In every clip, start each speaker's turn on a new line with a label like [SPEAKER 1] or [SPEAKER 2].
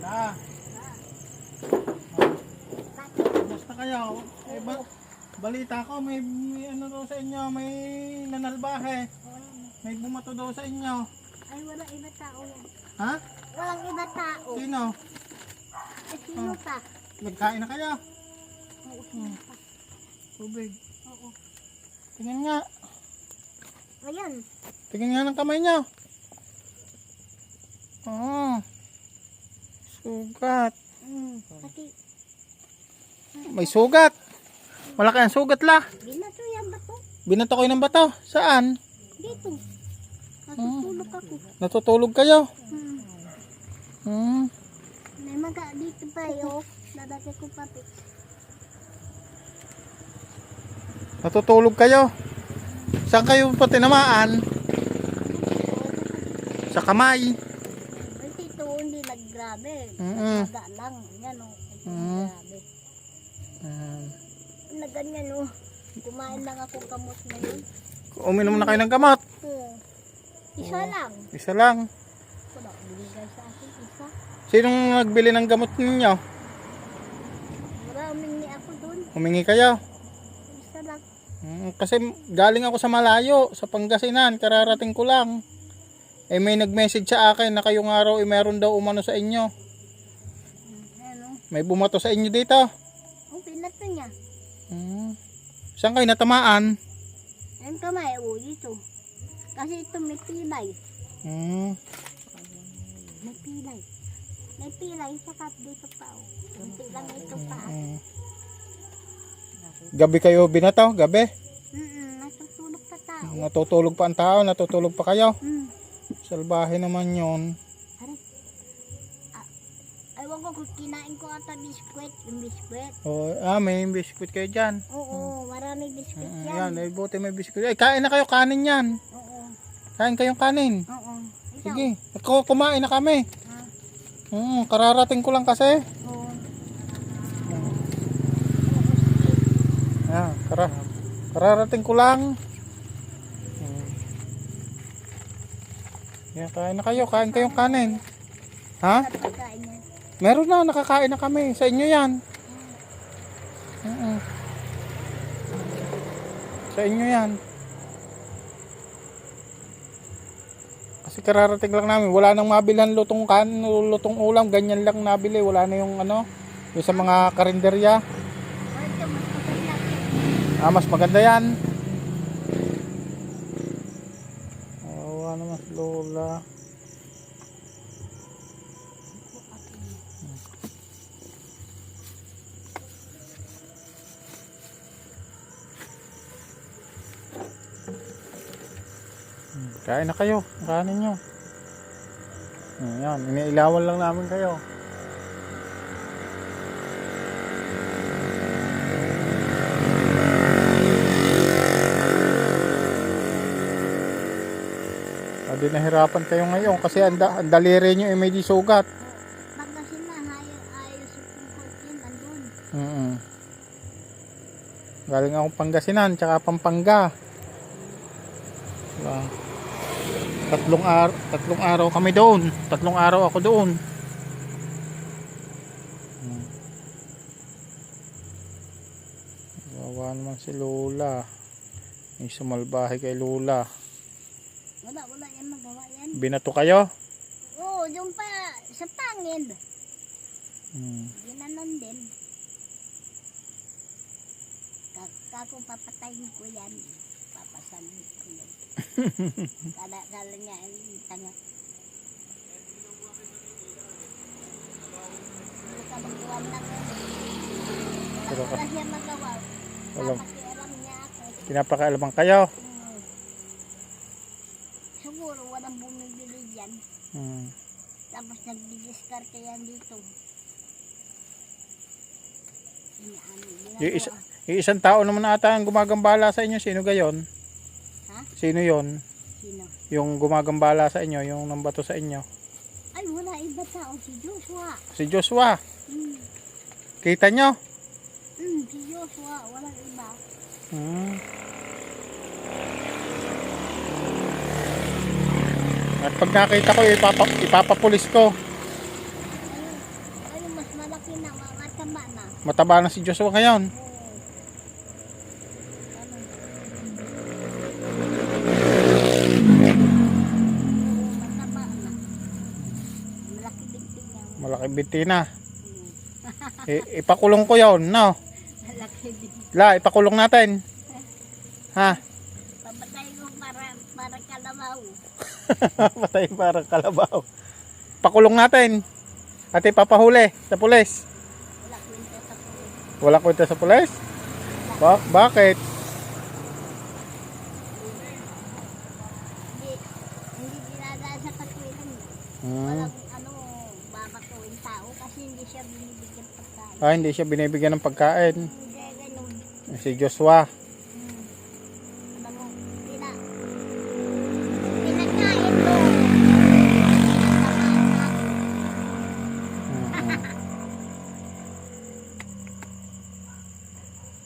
[SPEAKER 1] Ah. Kumusta kayo? Eh, balita ko may ano daw sa inyo, may nanalbahe. May bumato daw sa inyo.
[SPEAKER 2] Ay, walang iba tao yan.
[SPEAKER 1] Ha?
[SPEAKER 2] Walang iba tao.
[SPEAKER 1] Sino?
[SPEAKER 2] Sino pa?
[SPEAKER 1] Nagkain na kayo?
[SPEAKER 2] Oo, sino pa?
[SPEAKER 1] Tubig.
[SPEAKER 2] Oo.
[SPEAKER 1] Tingnan nga.
[SPEAKER 2] Ayan.
[SPEAKER 1] Tingnan nga ng kamay niyo. Oh. Sugat.
[SPEAKER 2] Pati,
[SPEAKER 1] May sugat. Wala kayang sugat la.
[SPEAKER 2] binato yan ba to?
[SPEAKER 1] Binato kayo ng bato. Saan?
[SPEAKER 2] Dito. Natutulog ako.
[SPEAKER 1] Natutulog kayo.
[SPEAKER 2] May maga dito pa yun. Lalagay ko pati.
[SPEAKER 1] Natutulog kayo. Saan kayo pa tinamaan? Sa kamay.
[SPEAKER 2] Ay, dito hindi naggrabe. Maga lang. Yan o. Grabe. Na ganyan o. Kumain lang ako kamot ngayon.
[SPEAKER 1] Uminom na kayo ng gamot.
[SPEAKER 2] Isa lang.
[SPEAKER 1] Isa lang.
[SPEAKER 2] Wala, binigay sa akin isa.
[SPEAKER 1] Sinong nagbili ng gamot ninyo?
[SPEAKER 2] Maraming ni ako dun.
[SPEAKER 1] Humingi kayo.
[SPEAKER 2] Isa lang.
[SPEAKER 1] Kasi galing ako sa malayo, sa Pangasinan, kararating ko lang. Eh may nag-message sa akin na kayong araw meron daw umano sa inyo.
[SPEAKER 2] Ano?
[SPEAKER 1] May bumato sa inyo dito.
[SPEAKER 2] Oh, pinato niya.
[SPEAKER 1] Saan kayo natamaan?
[SPEAKER 2] Ang kamay, dito. Kasi ito may pilay. May pilay. May pilay, saka dito pa. Kunti lang ito pa.
[SPEAKER 1] Gabi kayo binato? Gabi?
[SPEAKER 2] Natutulog pa tao.
[SPEAKER 1] Natutulog pa ang tao? Natutulog pa kayo? Salbahe naman yon.
[SPEAKER 2] Ewan ko kung kinain ko ata biskwit. Yung biskwit.
[SPEAKER 1] May biskuit kayo dyan.
[SPEAKER 2] Oo, maraming biskwit
[SPEAKER 1] Yan,
[SPEAKER 2] yan.
[SPEAKER 1] buti may biskuit. Ay, kain na kayo, kanin yan.
[SPEAKER 2] Oo.
[SPEAKER 1] Kain kayong kanin.
[SPEAKER 2] Oo. Ikaw?
[SPEAKER 1] Sige, kumain na kami. Kararating ko lang kasi.
[SPEAKER 2] Oo.
[SPEAKER 1] Yan, kararating ko lang. Yan, kain na kayo, kain kayong kanin. Ha?
[SPEAKER 2] Pagkain yan.
[SPEAKER 1] Meron na, nakakain na kami. Sa inyo yan. Sa inyo yan. Kasi kararating lang namin. Wala nang mabilhan lutong lutong ulam. Ganyan lang nabili. Wala na yung ano, yung sa mga karinderya.
[SPEAKER 2] Ito, mas maganda.
[SPEAKER 1] Mas maganda yan. Wala naman si Lola. Kain na kayo, kanin nyo. Ayan, iniilawan lang namin kayo. Di nahirapan kayo ngayon kasi ang daliri nyo may di sugat.
[SPEAKER 2] Pagkasin na, ayos yung tungkol yun, andun.
[SPEAKER 1] Galing akong Pangasinan, tsaka Pampanga. Tatlong araw kami doon. 3 araw ako doon. Gawa naman si Lola. May sumalbahe kay Lola.
[SPEAKER 2] Wala yan magawa yan.
[SPEAKER 1] Binato kayo?
[SPEAKER 2] Oo, yung pa sa pangil. Ginanon din. Kako papatayin ko yan. Papasanin ko yan. Kala niya yung tanga. Hindi ka magawa lang yan. Wala siya magawa. Papakialam niya ako.
[SPEAKER 1] Pinapakailaman kayo?
[SPEAKER 2] Siguro walang bumibili dyan. Tapos nagdidiskarte yan dito.
[SPEAKER 1] Yung isang tao naman ata ang gumagambala sa inyo. Sino gayon?
[SPEAKER 2] Ha?
[SPEAKER 1] Sino yon?
[SPEAKER 2] Sino?
[SPEAKER 1] Yung gumagambala sa inyo, yung nambato sa inyo.
[SPEAKER 2] Ay, wala iba tao. Si Joshua.
[SPEAKER 1] Si Joshua. Kita nyo?
[SPEAKER 2] Si Joshua. Walang iba.
[SPEAKER 1] At pag nakita ko, ipapapulis ko. Mataba na si Joshua ngayon.
[SPEAKER 2] Mataba na. Malaki binti niya.
[SPEAKER 1] Malaki binti na. Ipakulong ko yun, no?
[SPEAKER 2] Malaki binti.
[SPEAKER 1] Ipakulong natin. Ha?
[SPEAKER 2] Pamatay ko para kalabaw.
[SPEAKER 1] Patay parang kalabaw. Pakulong natin. At ipapahuli sa pulis.
[SPEAKER 2] Wala kwenta sa pulis.
[SPEAKER 1] Wala kwenta sa pulis? Bakit?
[SPEAKER 2] Hindi dinadaan sa katwiran.
[SPEAKER 1] Hmm.
[SPEAKER 2] Walang babatuin tao kasi hindi siya binibigyan pagkain.
[SPEAKER 1] Hindi siya binibigyan ng pagkain.
[SPEAKER 2] Hindi ganun.
[SPEAKER 1] Si Joshua.
[SPEAKER 2] Alam mo, pinagkain mo.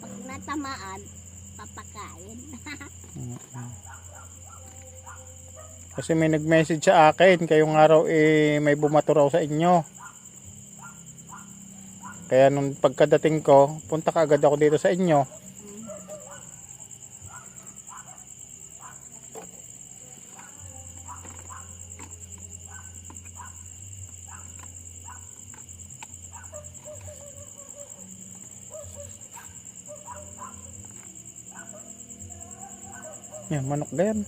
[SPEAKER 2] Pag natamaan, papakain.
[SPEAKER 1] Kasi may nag-message sa akin, kayong araw may bumato raw sa inyo. Kaya nung pagkadating ko, punta ka agad ako dito sa inyo. Yan, manok ganyan.